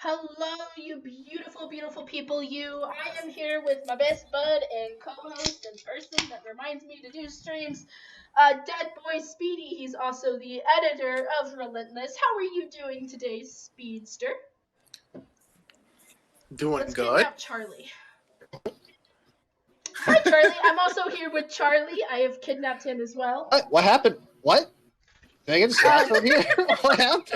Hello, you beautiful, beautiful people. I am here with my best bud and co-host and person that reminds me to do streams, Dead Boy Speedy. He's also the editor of Relentless. How are you doing today, Speedster? Doing Let's good. kidnap Charlie. Hi, Charlie. I'm also here with Charlie. I have kidnapped him as well. What happened? What? Did I get distracted from here? What happened?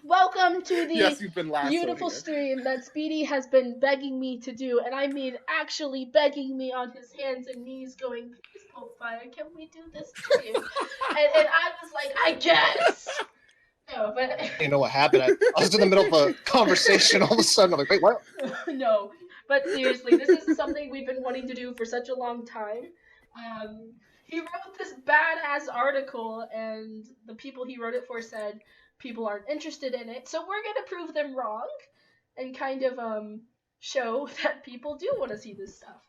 Welcome to the Yes, you've been beautiful here. stream that Speedy has been begging me to do, and I mean actually begging me on his hands and knees, going, "Please, Popefire, can we do this stream?" and I was like, "I guess." No, but You know what happened? I was in the middle of a conversation. All of a sudden, I'm like, "Wait, what?" No, but seriously, this is something we've been wanting to do for such a long time. He wrote this badass article, and the people he wrote it for said people aren't interested in it, so we're gonna prove them wrong and kind of show that people do want to see this stuff.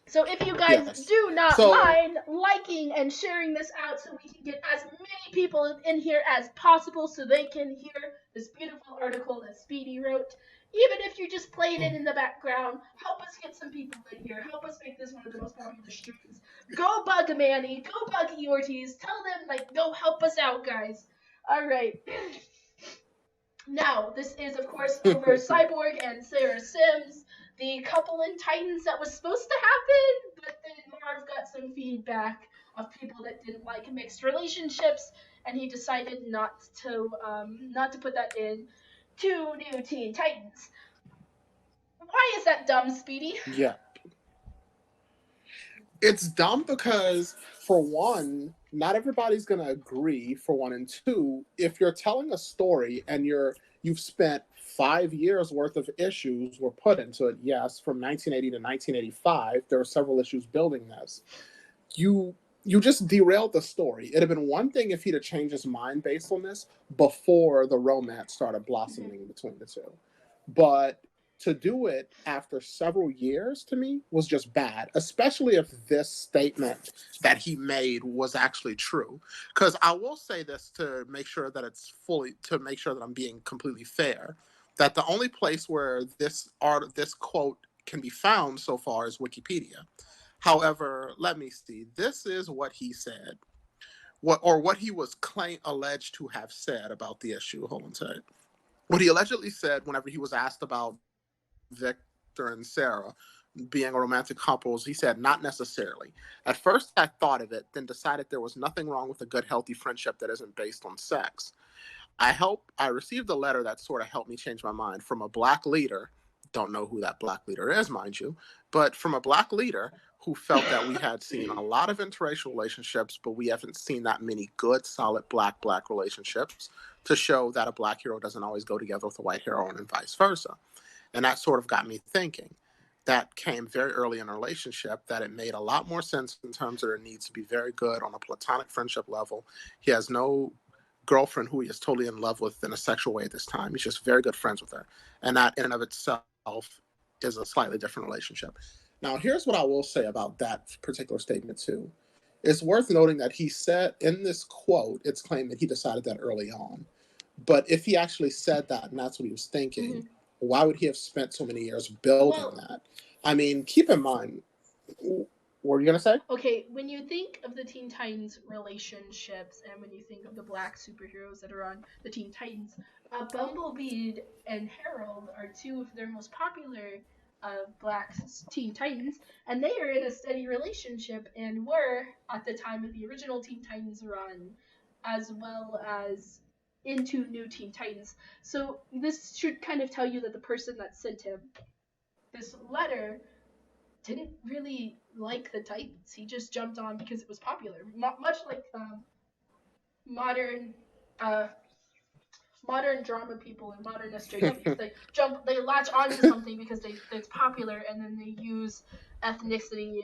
So if you guys do not mind liking and sharing this out so we can get as many people in here as possible so they can hear this beautiful article that Speedy wrote, even if you're just playing it in the background, help us get some people in here. Help us make this one of the most popular streams. Go bug Manny. Go bug Ortiz. Tell them, like, go help us out, guys. All right. Now, this is, of course, over Cyborg and Sarah Sims, the couple in Titans that was supposed to happen, but then Marv got some feedback of people that didn't like mixed relationships, and he decided not to put that in two new Teen Titans. Why is that dumb, Speedy? Yeah. It's dumb because, for one, not everybody's going to agree, for one, and two, if you're telling a story and you've spent 5 years worth of issues were put into it, yes, from 1980 to 1985, there were several issues building this. You just derailed the story. It'd have been one thing if he'd have changed his mind based on this before the romance started blossoming between the two. But to do it after several years, to me, was just bad, especially if this statement that he made was actually true. Because I will say this to make sure that I'm being completely fair, that the only place where this quote can be found so far is Wikipedia. However, let me see. This is what he said, what he was alleged to have said about the issue. Hold on a second. What he allegedly said whenever he was asked about Victor and Sarah being a romantic couple, he said, "Not necessarily. At first I thought of it, then decided there was nothing wrong with a good, healthy friendship that isn't based on sex. I received a letter that sort of helped me change my mind from a black leader." Don't know who that black leader is, mind you, but from a black leader who felt that we had seen a lot of interracial relationships, but we haven't seen that many good, solid black relationships to show that a black hero doesn't always go together with a white hero and vice versa. And that sort of got me thinking. That came very early in a relationship, that it made a lot more sense in terms of their needs to be very good on a platonic friendship level. He has no girlfriend who he is totally in love with in a sexual way at this time. He's just very good friends with her. And that in and of itself is a slightly different relationship. Now, here's what I will say about that particular statement, too. It's worth noting that he said in this quote, it's claimed that he decided that early on. But if he actually said that and that's what he was thinking, why would he have spent so many years building that? I mean, keep in mind, what were you going to say? Okay, when you think of the Teen Titans relationships and when you think of the black superheroes that are on the Teen Titans, Bumblebee and Harold are two of their most popular black Teen Titans, and they are in a steady relationship and were, at the time of the original Teen Titans run, as well as into New Teen Titans. So this should kind of tell you that the person that sent him this letter didn't really like the Titans. He just jumped on because it was popular, much like modern uh, modern drama people and modern SJWs. They latch onto something because it's popular, and then they use ethnicity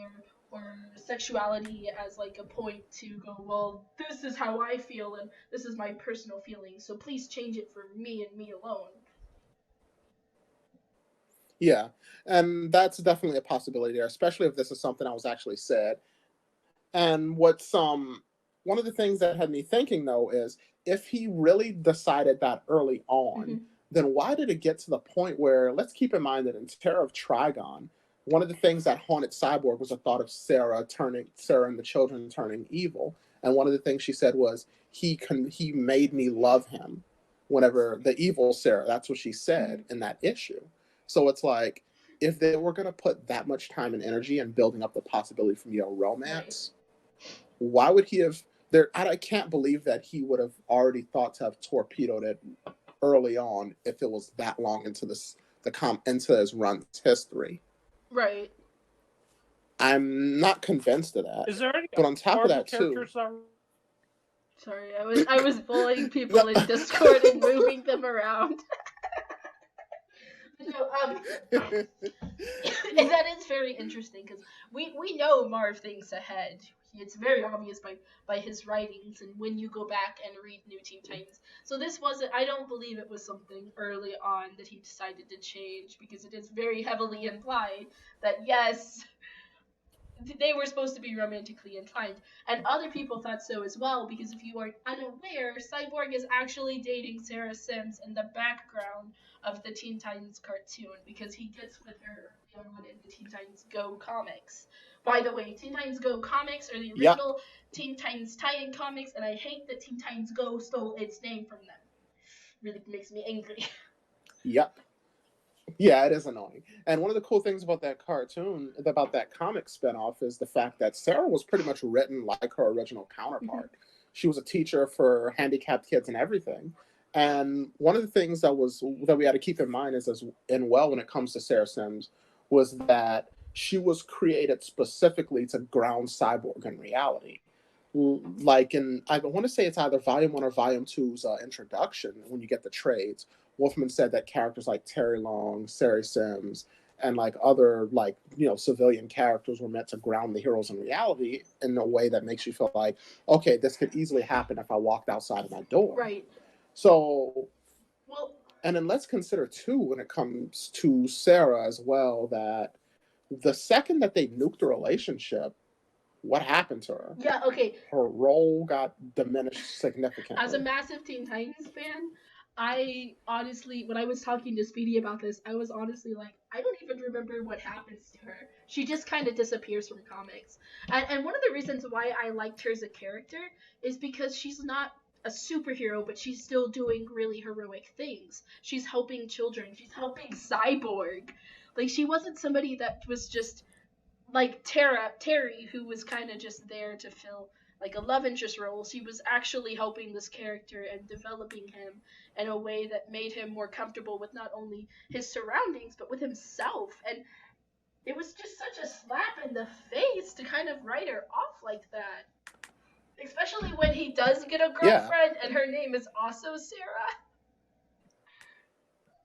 or sexuality as like a point to go, well, this is how I feel and this is my personal feeling, so please change it for me and me alone. Yeah, and that's definitely a possibility there, especially if this is something I was actually said. And what's one of the things that had me thinking though is if he really decided that early on, Mm-hmm. then why did it get to the point where, let's keep in mind that in Terror of Trigon, one of the things that haunted Cyborg was the thought of Sarah and the children turning evil. And one of the things she said was he made me love him whenever the evil Sarah, that's what she said in that issue. So it's like if they were going to put that much time and energy in building up the possibility for Right. romance, why would he have there? I can't believe that he would have already thought to have torpedoed it early on if it was that long into into his run's history. Right. I'm not convinced of that. Is there any But on top of Marvel that too, characters that Sorry, I was bullying no, people in Discord and moving them around. No, and that is very interesting because we know Marv thinks ahead. It's very obvious by his writings and when you go back and read New Teen Titans. So this wasn't. I don't believe it was something early on that he decided to change because it is very heavily implied that yes, they were supposed to be romantically inclined, and other people thought so as well. Because if you are unaware, Cyborg is actually dating Sarah Sims in the background of the Teen Titans cartoon because he gets with her early on in the Teen Titans Go comics. By the way, Teen Titans Go comics are the yep, original Teen Titans tie-in comics, and I hate that Teen Titans Go stole its name from them. Really makes me angry. yep. Yeah, it is annoying. And one of the cool things about that about that comic spinoff, is the fact that Sarah was pretty much written like her original counterpart. She was a teacher for handicapped kids and everything. And one of the things that we had to keep in mind is when it comes to Sarah Sims was that she was created specifically to ground Cyborg in reality. Like in, I want to say it's either Volume 1 or Volume Two's introduction, when you get the trades, Wolfman said that characters like Terry Long, Sarah Sims, and like other civilian characters were meant to ground the heroes in reality in a way that makes you feel like, okay, this could easily happen if I walked outside of my door. Right. So, Well, and then let's consider too, when it comes to Sarah as well, that the second that they nuked the relationship, what happened to her? yeah, okay. Her role got diminished As a significantly. massive Teen Titans fan, I honestly, when I was talking to Speedy about this, I was honestly like, I don't even remember what happens to her. She just kind of disappears from comics. And one of the reasons why I liked her as a character is because she's not a superhero, but she's still doing really heroic things. She's helping children, she's helping Cyborg. Like, she wasn't somebody that was just like Terry, who was kind of just there to fill like a love interest role. She was actually helping this character and developing him in a way that made him more comfortable with not only his surroundings but with himself. And it was just such a slap in the face to kind of write her off like that. Especially when he does get a Yeah, girlfriend and her name is also Sarah.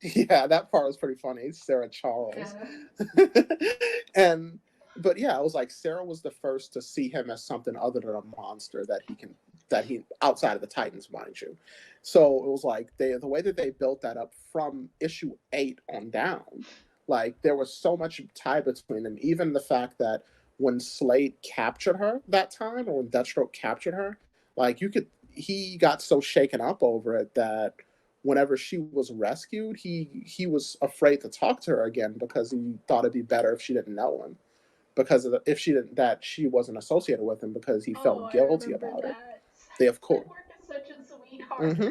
yeah, that part was pretty funny. Sarah Charles, Yeah. and but yeah, I was like, Sarah was the first to see him as something other than a monster that he outside of the Titans, mind you. So it was like the way that they built that up from issue 8 on down, like there was so much tie between them. Even the fact that when Slade captured her that time, or when Deathstroke captured her, like he got so shaken up over it that whenever she was rescued, he was afraid to talk to her again because he thought it'd be better if she didn't know him, because if she didn't, that she wasn't associated with him, because he Oh, felt I guilty remember about it. that. They of course, Cyborg is such a sweetheart. mm-hmm,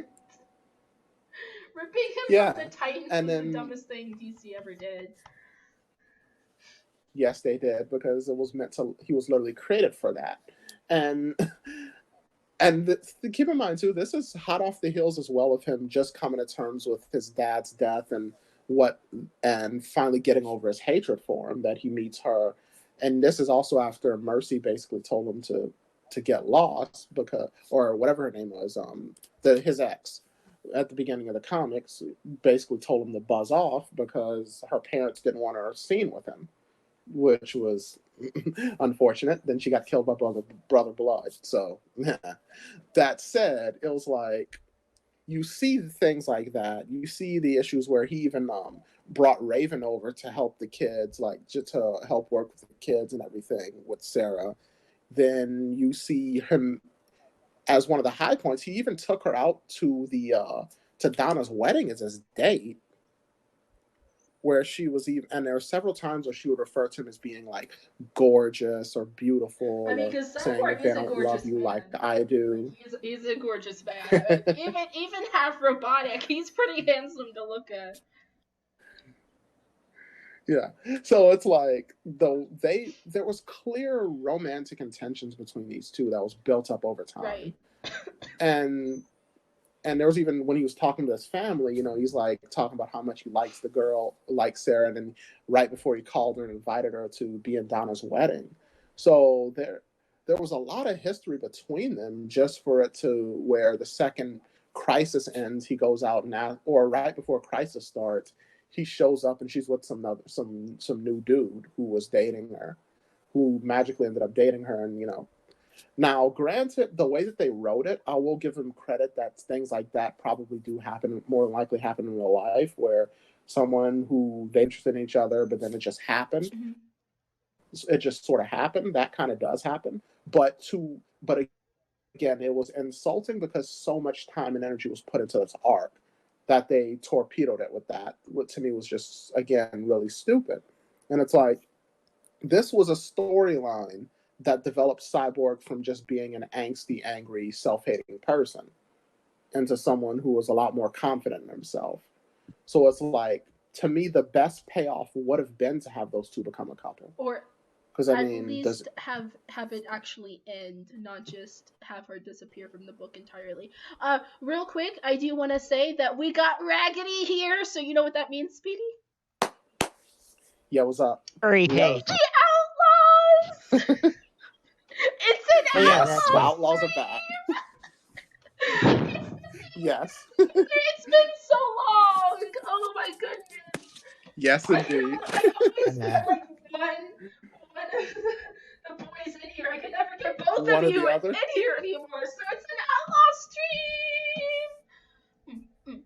Ripping him from yeah, the Titans and was the then dumbest thing DC ever did. yes, they did, because it was meant to. He was literally created for that, and And keep in mind too, this is hot off the heels as well of him just coming to terms with his dad's death what and finally getting over his hatred for him that he meets her. And this is also after Mercy basically told him to get lost because or whatever her name was, his ex at the beginning of the comics basically told him to buzz off because her parents didn't want her seen with him, which was unfortunate. Then she got killed by brother blood. So that said, it was like you see things like that. You see the issues where he even brought Raven over to help the kids, like just to help work with the kids and everything with Sarah. Then you see him as one of the high points. He even took her out to Donna's wedding as his date, where she was even, and there were several times where she would refer to him as being like gorgeous or beautiful, I mean, because saying Cyborg if they is a don't gorgeous love you man. like I do. He's a gorgeous man. even half robotic, he's pretty handsome to look at. Yeah, so it's like there was clear romantic intentions between these two that was built up over time, right. and there was even when he was talking to his family, he's like talking about how much he likes the girl, likes Sarah, and then right before he called her and invited her to be in Donna's wedding. So there was a lot of history between them just for it to where the second Crisis ends, he goes out now, or right before Crisis starts, he shows up and she's with some new dude who was dating her, who magically ended up dating her, and now, granted, the way that they wrote it, I will give them credit that things like that probably do happen, more than likely happen in real life, where someone who they're interested in each other, but then it just happened. Mm-hmm. It just sort of happened. That kind of does happen. But again, it was insulting because so much time and energy was put into this arc that they torpedoed it with that. What to me was just, again, really stupid. And it's like, this was a storyline that developed Cyborg from just being an angsty, angry, self-hating person into someone who was a lot more confident in himself. So it's like, to me, the best payoff would have been to have those two become a couple. Or because at least have it actually end, not just have her disappear from the book entirely. Real quick, I do want to say that we got Raggedy here, so you know what that means, Speedy? Yeah, what's up? Furry hate. The Outlaws! It's an yes, the Outlaws are back. Yes. It's been so long! Oh my goodness! Yes, indeed. I always get like one of the boys in here. I can never get both of you in here anymore, so it's an Outlaw stream!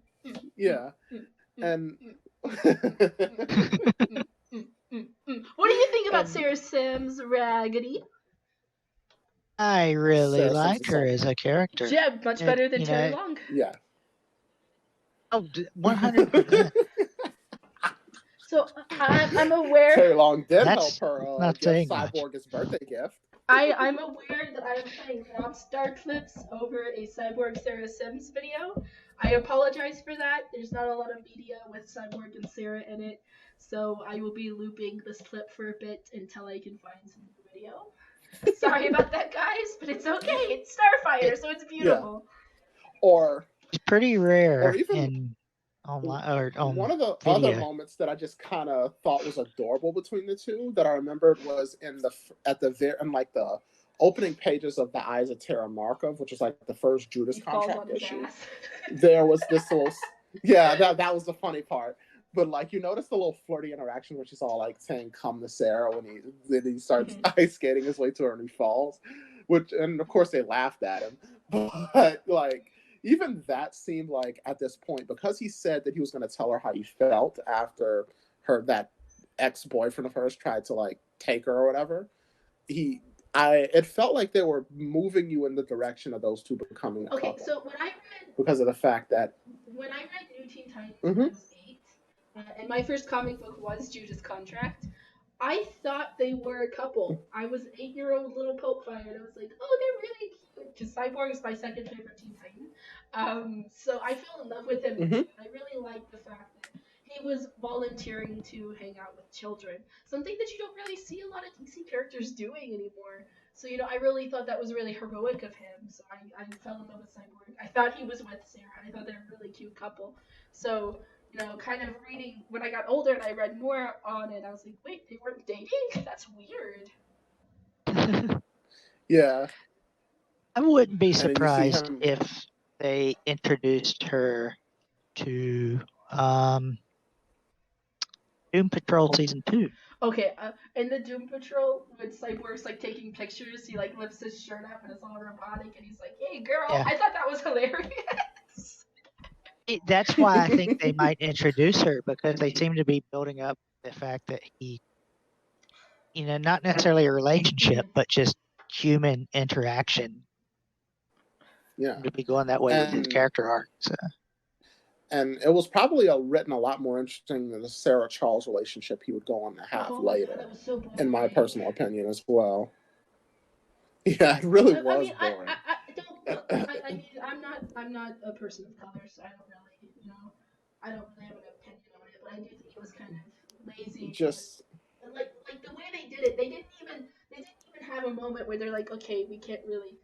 Yeah. And what do you think about Sarah Sims, Raggedy? I really like her as a character. Yeah, much better than Terry Long. Yeah. Oh, 100%. So I'm aware. Terry Long did help her give Cyborg his birthday gift. I'm aware that I'm playing Rockstar clips over a Cyborg Sarah Sims video. I apologize for that. There's not a lot of media with Cyborg and Sarah in it, so I will be looping this clip for a bit until I can find some video. Sorry about that, guys, but it's okay. It's Starfire, so it's beautiful. Yeah. Or it's pretty rare. Or even in online or one of the other moments that I just kind of thought was adorable between the two that I remembered was in the opening pages of The Eyes of Terra Markov, which is like the first Judas Contract issue. There was this little that was the funny part. But like you notice the little flirty interaction where she's all like saying "come to Sarah" when he starts ice skating his way to her and he falls, and of course they laughed at him. But like even that seemed like at this point, because he said that he was going to tell her how he felt after that ex-boyfriend of hers tried to like take her or whatever. It felt like they were moving you in the direction of those two becoming a couple. Okay, so when I read because of the fact that when I read New Teen Titans, I was 8, and my first comic book was Judas Contract. I thought they were a couple. I was an 8-year-old little Pope Fire, and I was like, oh, they're really cute. Because Cyborg is my second favorite Teen Titan. So I fell in love with him. I really liked the fact that he was volunteering to hang out with children. Something that you don't really see a lot of DC characters doing anymore. So, I really thought that was really heroic of him. So I fell in love with Cyborg. I thought he was with Sarah. I thought they were a really cute couple. So, kind of reading, when I got older and I read more on it, I was like, wait, they weren't dating? That's weird. Yeah. I wouldn't be surprised if they introduced her to Doom Patrol Season 2. Okay, in the Doom Patrol, when Cyborg's like taking pictures, he like lifts his shirt up and it's all robotic, and he's like, "Hey, girl!" Yeah. I thought that was hilarious. That's why I think they might introduce her, because they seem to be building up the fact that he, not necessarily a relationship, but just human interaction. Yeah, to be going that way with his character arc. So. And it was probably written a lot more interesting than the Sarah Charles relationship he would go on to have later, in my personal opinion as well. Yeah, it really was boring. I mean, I'm not a person of color, so I don't really, I don't really have an opinion on it. But I do think it was kind of lazy. Just like the way they did it, they didn't even have a moment where they're like, okay, we can't really.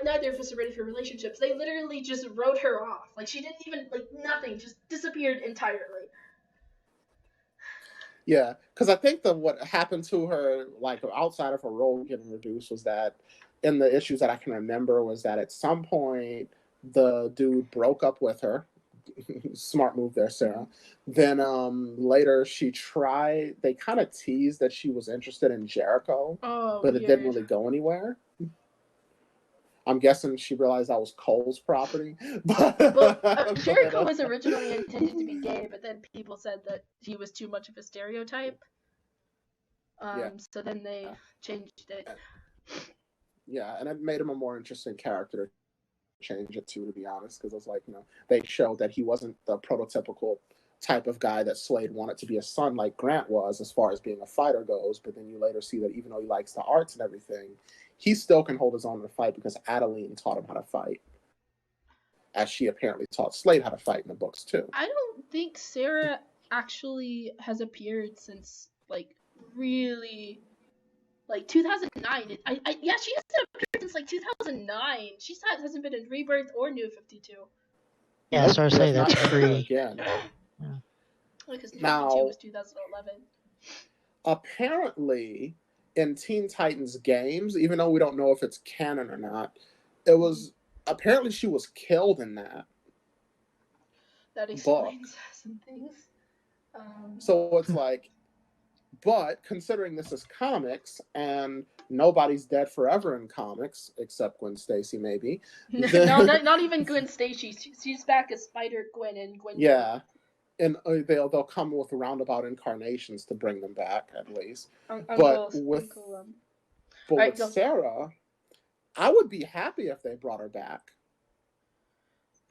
Neither of us are ready for relationships. They literally just wrote her off. Like, she didn't even, nothing, just disappeared entirely. Yeah, because I think that what happened to her, outside of her role getting reduced, was that in the issues that I can remember was that at some point the dude broke up with her. Smart move there, Sarah. Then later they kind of teased that she was interested in Jericho, but it didn't really go anywhere. I'm guessing she realized that was Cole's property. Jericho was originally intended to be gay, but then people said that he was too much of a stereotype. So then they changed it. Yeah, and it made him a more interesting character to change it to be honest, because it was like, they showed that he wasn't the prototypical type of guy that Slade wanted to be a son like Grant was as far as being a fighter goes. But then you later see that even though he likes the arts and everything, he still can hold his own in a fight because Adeline taught him how to fight, as she apparently taught Slade how to fight in the books too. I don't think Sarah actually has appeared since really 2009. Yeah, she hasn't appeared since 2009. She hasn't been in Rebirth or New 52. Yeah, so I say that's free. Again. Yeah. Because New 52 was 2011. Apparently, in Teen Titans games, even though we don't know if it's canon or not, it was apparently she was killed in that. That explains some things. So it's like, but considering this is comics and nobody's dead forever in comics except Gwen Stacy, maybe. No, not even Gwen Stacy. She's back as Spider Gwen and Gwen. Yeah, and they'll come with roundabout incarnations to bring them back at least. But with Sarah, I would be happy if they brought her back.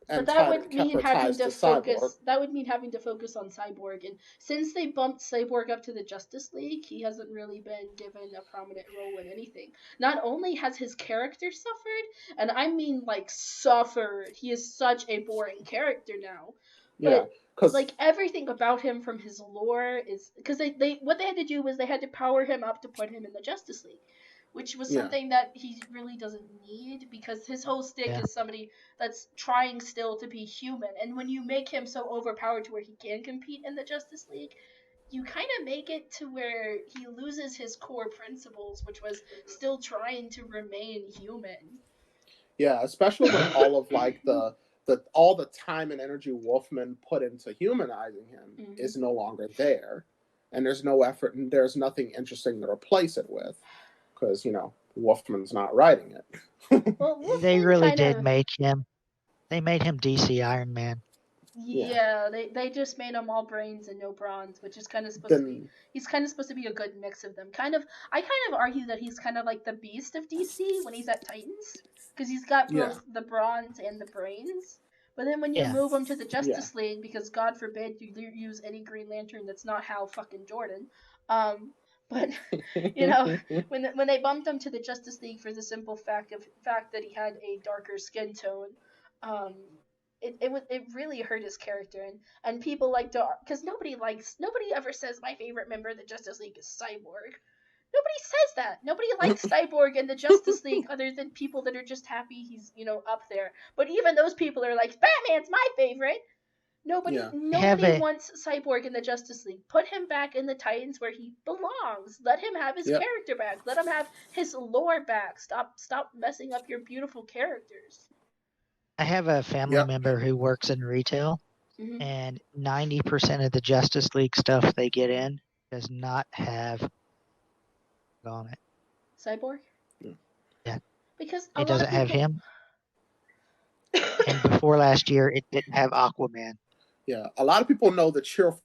But that would mean having to focus. That would mean having to focus on Cyborg, and since they bumped Cyborg up to the Justice League, he hasn't really been given a prominent role in anything. Not only has his character suffered, and I mean suffered. He is such a boring character now. But everything about him from his lore is because they what they had to do was they had to power him up to put him in the Justice League, which was something that he really doesn't need because his whole stick is somebody that's trying still to be human. And when you make him so overpowered to where he can compete in the Justice League, you kind of make it to where he loses his core principles, which was still trying to remain human. Yeah, especially when all of all the time and energy Wolfman put into humanizing him is no longer there. And there's no effort and there's nothing interesting to replace it with. Because, Wolfman's not writing it. Well, they really did make him. They made him DC Iron Man. Yeah, they just made him all brains and no bronze, which is kind of supposed to be. He's kind of supposed to be a good mix of them. I kind of argue that he's kind of like the Beast of DC when he's at Titans, because he's got both the bronze and the brains. But then when you move him to the Justice League, because God forbid you use any Green Lantern that's not Hal fucking Jordan, but when they bumped him to the Justice League for the simple fact that he had a darker skin tone, it really hurt his character, and people like to, because nobody ever says my favorite member of the Justice League is Cyborg. Nobody says that. Nobody likes Cyborg and the Justice League other than people that are just happy he's, up there. But even those people are like, Batman's my favorite. Nobody wants Cyborg in the Justice League. Put him back in the Titans where he belongs. Let him have his character back. Let him have his lore back. Stop messing up your beautiful characters. I have a family member who works in retail, and 90% of the Justice League stuff they get in does not have on it. Cyborg? Yeah. Because it doesn't have him. And before last year, it didn't have Aquaman. Yeah, a lot of people know the cheerful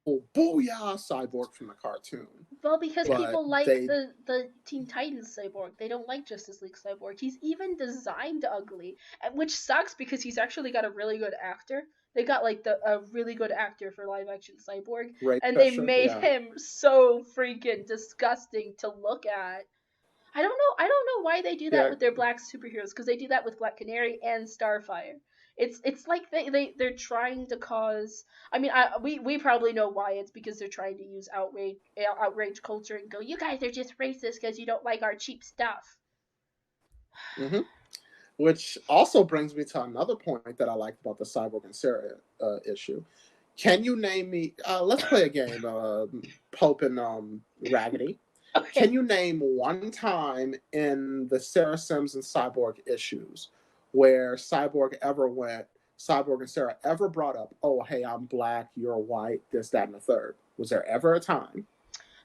booyah Cyborg from the cartoon. Well, because people like the Teen Titans Cyborg. They don't like Justice League Cyborg. He's even designed ugly, which sucks because he's actually got a really good actor. They got like a really good actor for live action Cyborg, and they made him so freaking disgusting to look at. I don't know why they do that with their black superheroes, because they do that with Black Canary and Starfire. It's like they're trying to cause. I mean, we probably know why. It's because they're trying to use outrage culture and go, you guys are just racist because you don't like our cheap stuff. Which also brings me to another point that I liked about the Cyborg and Sarah issue. Can you name me? Let's play a game, Pope and Raggedy. Okay. Can you name one time in the Sarah Sims and Cyborg issues where Cyborg and Sarah ever brought up, oh, hey, I'm black, you're white, this, that, and the third? Was there ever a time?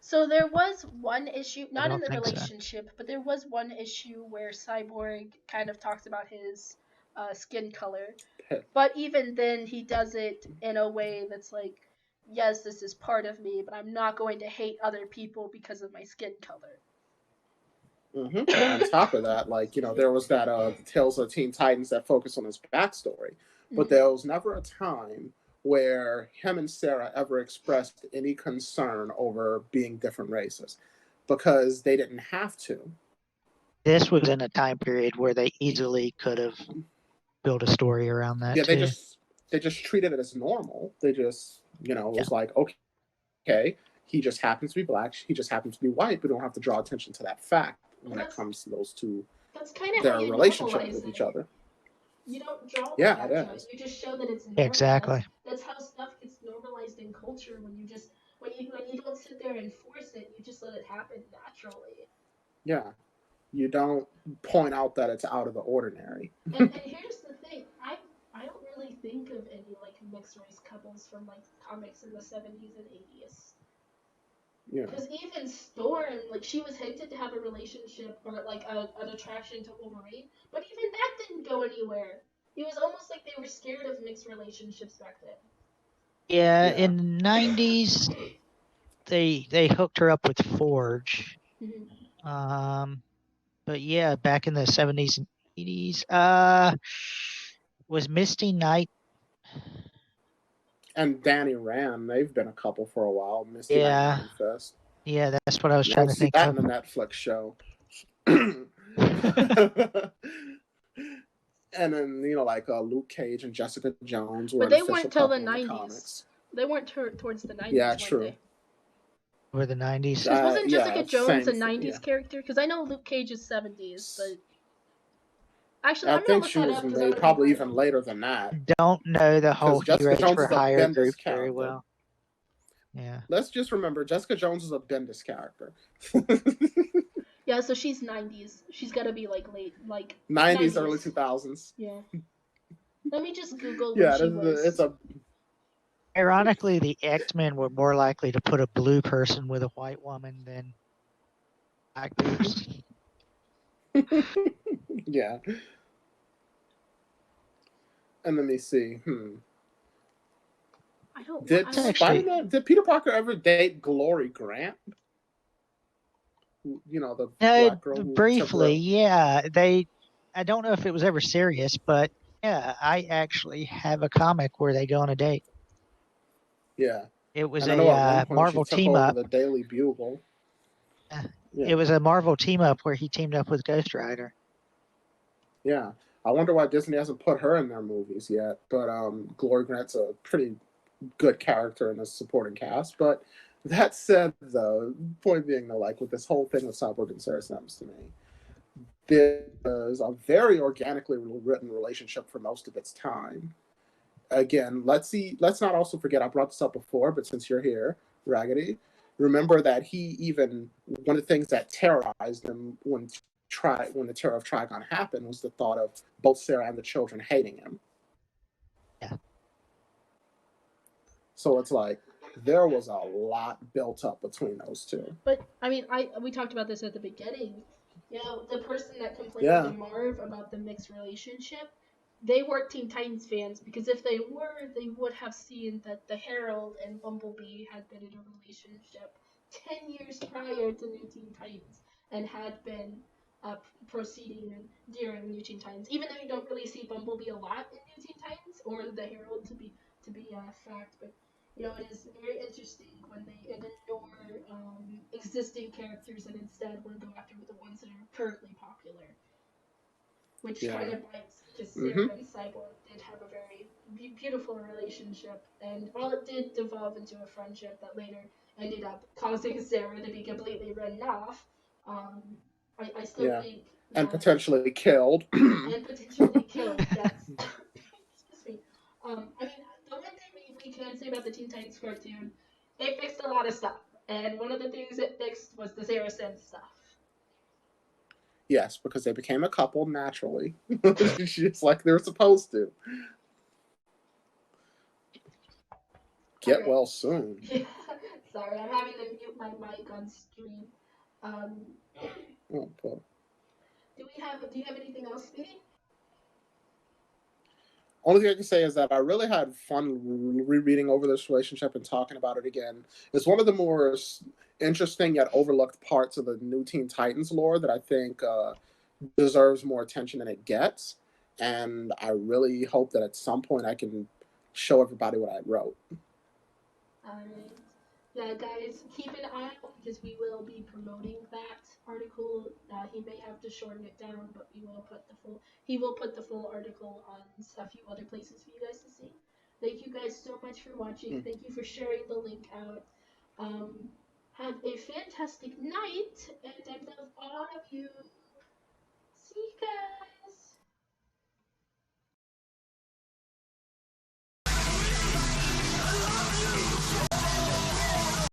So there was one issue, not in the relationship, but there was one issue where Cyborg kind of talks about his skin color. But even then, he does it in a way that's like, yes, this is part of me, but I'm not going to hate other people because of my skin color. On top of that, like, there was that Tales of Teen Titans that focused on his backstory, but there was never a time where him and Sarah ever expressed any concern over being different races, because they didn't have to. This was in a time period where they easily could have built a story around that. Yeah, they just treated it as normal. They just, it was like, okay, he just happens to be black, he just happens to be white, but we don't have to draw attention to that fact when it comes to those two, their relationship with each other. You don't draw that attention. You just show that it's normal. Exactly. That's how stuff gets normalized in culture, when you don't sit there and force it, you just let it happen naturally. Yeah. You don't point out that it's out of the ordinary. And here's the thing, I don't really think of any like mixed race couples from like comics in the 70s and 80s. Yeah. Because even Storm, like, she was hinted to have a relationship or like an attraction to Wolverine, but even that didn't go anywhere. It was almost like they were scared of mixed relationships back then. Yeah. In the 90s, they hooked her up with Forge. But yeah, back in the 70s and 80s, was Misty Knight and Danny Rand, they've been a couple for a while. Misty Knight Manifest. Yeah, that's what I was trying to think of. In the Netflix show. And then, like Luke Cage and Jessica Jones were. But they weren't till the 90s. They weren't towards the 90s. Yeah, true. Or the 90s. Wasn't Jessica Jones a 90s character? Because I know Luke Cage is 70s, but actually, I think she was made probably even later than that. Don't know the whole Heroes for Hire group very well. Yeah. Let's just remember, Jessica Jones is a Bendis character. Yeah, so she's 90s. She's got to be like late, like 90s, early 2000s. Yeah. Let me just Google when she was. Ironically, the X-Men were more likely to put a blue person with a white woman than black person. Yeah. And let me see. Did Peter Parker ever date Glory Grant? The black girl. Briefly, yeah. I don't know if it was ever serious, but yeah, I actually have a comic where they go on a date. Yeah. It was a Marvel team up. The Daily Bugle. Yeah. It was a Marvel team up where he teamed up with Ghost Rider. Yeah. I wonder why Disney hasn't put her in their movies yet. But Glory Grant's a pretty good character in the supporting cast. But That said, though, point being, though, like with this whole thing with Cyborg and Sarah Sims to me, there's a very organically written relationship for most of its time. Again, let's see. Let's not also forget. I brought this up before, but since you're here, Raggedy, remember that he even one of the things that terrorized him when the terror of Trigon happened was the thought of both Sarah and the children hating him. Yeah. So it's like there was a lot built up between those two. But I mean, we talked about this at the beginning. You know, the person that complained Yeah. to Marv about the mixed relationship, they weren't Teen Titans fans, because if they were, they would have seen that the Herald and Bumblebee had been in a relationship 10 years prior to New Teen Titans and had been proceeding during New Teen Titans. Even though you don't really see Bumblebee a lot in New Teen Titans or the Herald to be a fact, but you know, it is very interesting when they ignore existing characters and instead want to go after the ones that are currently popular, which Yeah. kind of bites, because Sarah and Cyborg did have a very beautiful relationship, and while it did devolve into a friendship that later ended up causing Sarah to be completely written off, um, I still think and that potentially killed. and potentially killed. Yes. Excuse me. I mean, the one thing we can say about the Teen Titans cartoon, it fixed a lot of stuff, and one of the things it fixed was the Sarah Sin stuff. Yes, because they became a couple naturally, just like they were supposed to. Get Okay. well soon. Yeah. Sorry, I'm having to mute my mic on stream. Um, Oh, boy. do you have anything else, Speedy? Only thing I can say is that I really had fun rereading over this relationship and talking about it again. It's one of the more interesting yet overlooked parts of the new Teen Titans lore that I think deserves more attention than it gets. And I really hope that at some point I can show everybody what I wrote. Alright. Yeah, guys, keep an eye out because we will be promoting that article. He may have to shorten it down, but he will put the full article on a few other places for you guys to see. Thank you guys so much for watching. Thank you for sharing the link out. Um, have a fantastic night, and I love all of you.